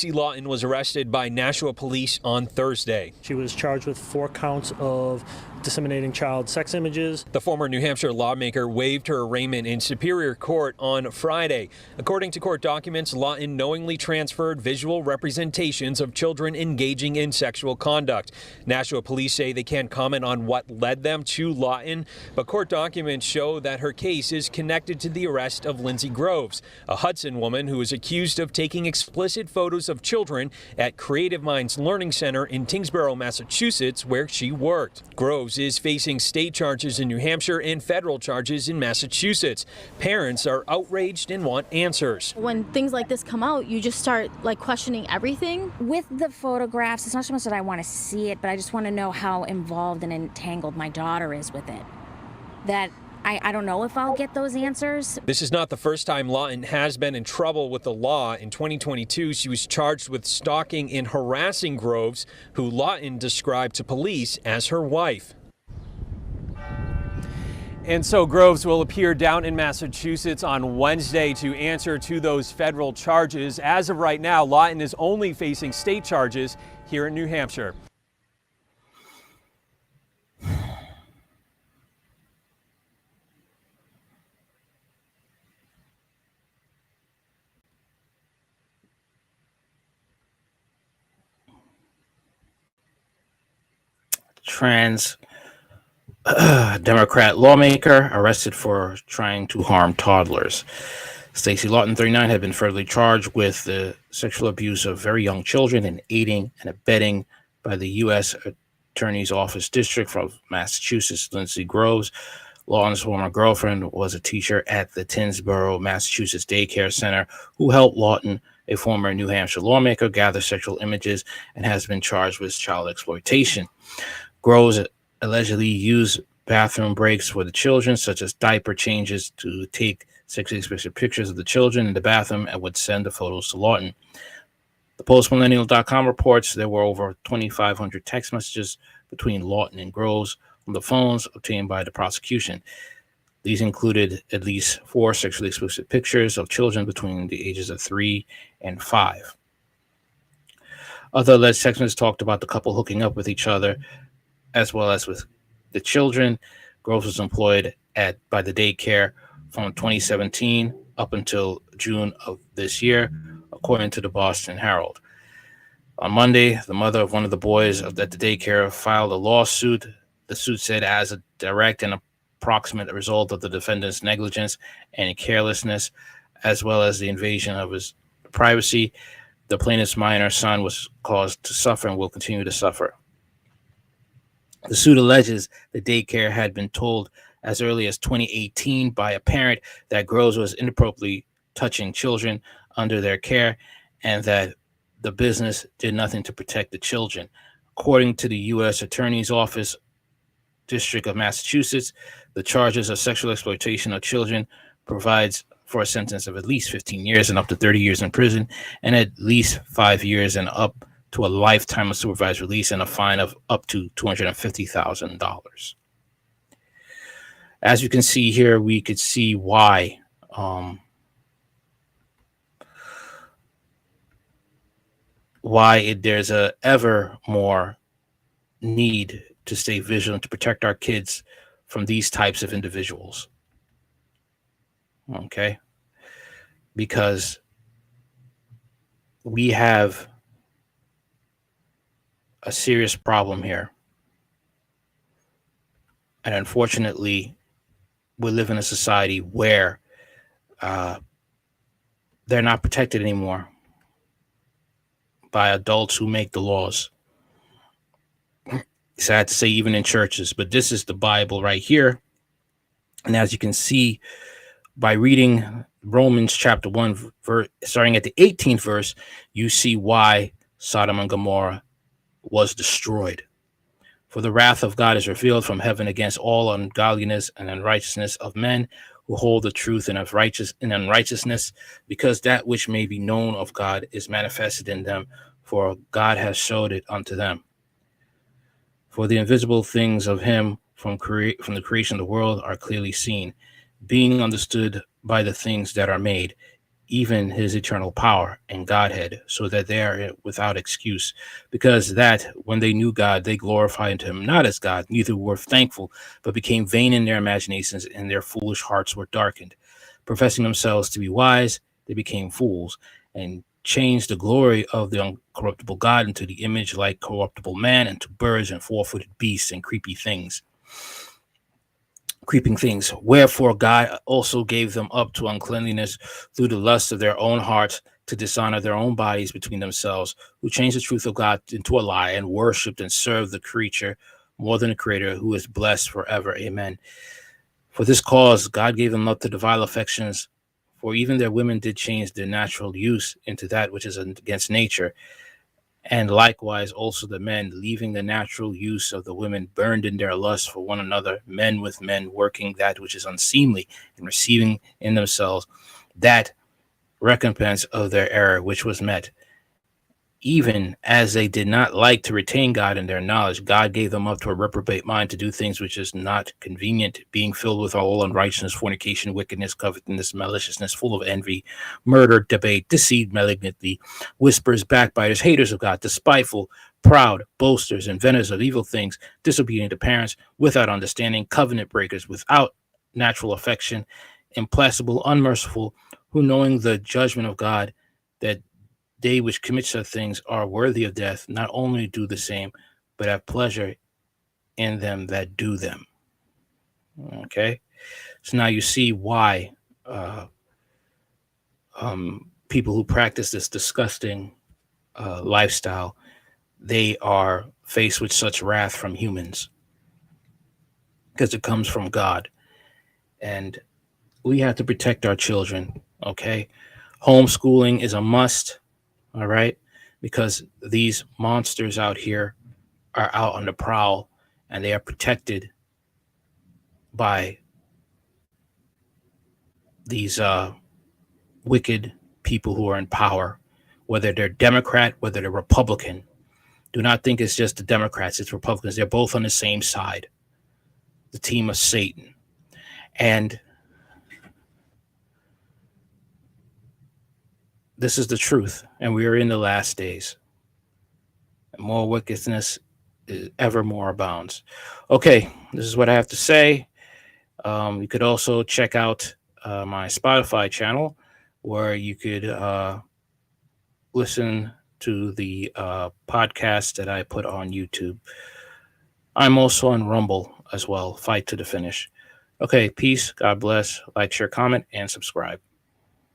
Lawton was arrested by Nashua police on Thursday. She was charged with 4 counts of disseminating child sex images. The former New Hampshire lawmaker waived her arraignment in Superior Court on Friday. According to court documents, Lawton knowingly transferred visual representations of children engaging in sexual conduct. Nashua police say they can't comment on what led them to Lawton, but court documents show that her case is connected to the arrest of Lindsay Groves, a Hudson woman who is accused of taking explicit photos of children at Creative Minds Learning Center in Tingsboro, Massachusetts, where she worked. Groves is facing state charges in New Hampshire and federal charges in Massachusetts. Parents are outraged and want answers. When things like this come out, you just start questioning everything. With the photographs, it's not so much that I want to see it, but I just want to know how involved and entangled my daughter is with it. That I don't know if I'll get those answers. This is not the first time Lawton has been in trouble with the law. In 2022, she was charged with stalking and harassing Groves, who Lawton described to police as her wife. And so Groves will appear down in Massachusetts on Wednesday to answer to those federal charges. As of right now, Lawton is only facing state charges here in New Hampshire. Trans Democrat lawmaker arrested for trying to harm toddlers. Stacey Lawton, 39, had been federally charged with the sexual abuse of very young children and aiding and abetting by the U.S. Attorney's Office District of Massachusetts. Lindsay Groves, Lawton's former girlfriend, was a teacher at the Tingsboro, Massachusetts daycare center who helped Lawton, a former New Hampshire lawmaker, gather sexual images and has been charged with child exploitation. Groves allegedly used bathroom breaks for the children, such as diaper changes, to take sexually explicit pictures of the children in the bathroom and would send the photos to Lawton. The postmillennial.com reports there were over 2,500 text messages between Lawton and Groves on the phones obtained by the prosecution. These included at least 4 sexually explicit pictures of children between the ages of 3 and 5. Other alleged text messages talked about the couple hooking up with each other, as well as with the children. Groves was employed by the daycare from 2017 up until June of this year, according to the Boston Herald. On Monday, the mother of one of the boys at the daycare filed a lawsuit. The suit said, as a direct and approximate result of the defendant's negligence and carelessness, as well as the invasion of his privacy, the plaintiff's minor son was caused to suffer and will continue to suffer. The suit alleges the daycare had been told as early as 2018 by a parent that Groves was inappropriately touching children under their care and that the business did nothing to protect the children. According to the U.S. Attorney's Office District of Massachusetts, the charges of sexual exploitation of children provides for a sentence of at least 15 years and up to 30 years in prison, and at least 5 years and up to a lifetime of supervised release and a fine of up to $250,000. As you can see here, we could see why there's a ever more need to stay vigilant to protect our kids from these types of individuals. Okay? Because we have a serious problem here. And unfortunately, we live in a society where they're not protected anymore by adults who make the laws. Sad to say, even in churches, but this is the Bible right here. And as you can see by reading Romans chapter 1, starting at the 18th verse, you see why Sodom and Gomorrah was destroyed. For the wrath of God is revealed from heaven against all ungodliness and unrighteousness of men who hold the truth in unrighteousness, because that which may be known of God is manifested in them, for God has showed it unto them. For the invisible things of him from the creation of the world are clearly seen, being understood by the things that are made, even his eternal power and Godhead, so that they are without excuse, because that when they knew God, they glorified him not as God, neither were thankful, but became vain in their imaginations, and their foolish hearts were darkened. Professing themselves to be wise, they became fools, and changed the glory of the uncorruptible God into the image like corruptible man, and to birds and four-footed beasts and creeping things. Wherefore God also gave them up to uncleanliness through the lust of their own hearts, to dishonor their own bodies between themselves, who changed the truth of God into a lie, and worshipped and served the creature more than the Creator, who is blessed forever. Amen. For this cause God gave them up to the vile affections, for even their women did change their natural use into that which is against nature. And likewise also the men, leaving the natural use of the women, burned in their lust for one another, men with men, working that which is unseemly, and receiving in themselves that recompense of their error which was met. Even as they did not like to retain God in their knowledge, God gave them up to a reprobate mind to do things which is not convenient, being filled with all unrighteousness, fornication, wickedness, covetousness, maliciousness, full of envy, murder, debate, deceit, malignity, whispers, backbiters, haters of God, despiteful, proud, boasters, inventors of evil things, disobedient to parents, without understanding, covenant breakers, without natural affection, implacable, unmerciful, who knowing the judgment of God, that they which commit such things are worthy of death, not only do the same, but have pleasure in them that do them. Okay? So now you see why people who practice this disgusting lifestyle, they are faced with such wrath from humans, because it comes from God. And we have to protect our children, okay? Homeschooling is a must, all right? Because these monsters out here are out on the prowl, and they are protected by these wicked people who are in power, whether they're Democrat, whether they're Republican. Do not think it's just the Democrats, it's Republicans. They're both on the same side, the team of Satan. And this is the truth, and we are in the last days. More wickedness ever more abounds. Okay, this is what I have to say. You could also check out my Spotify channel, where you could listen to the podcast that I put on YouTube. I'm also on Rumble as well, Fight to the Finish. Okay, peace, God bless, like, share, comment, and subscribe.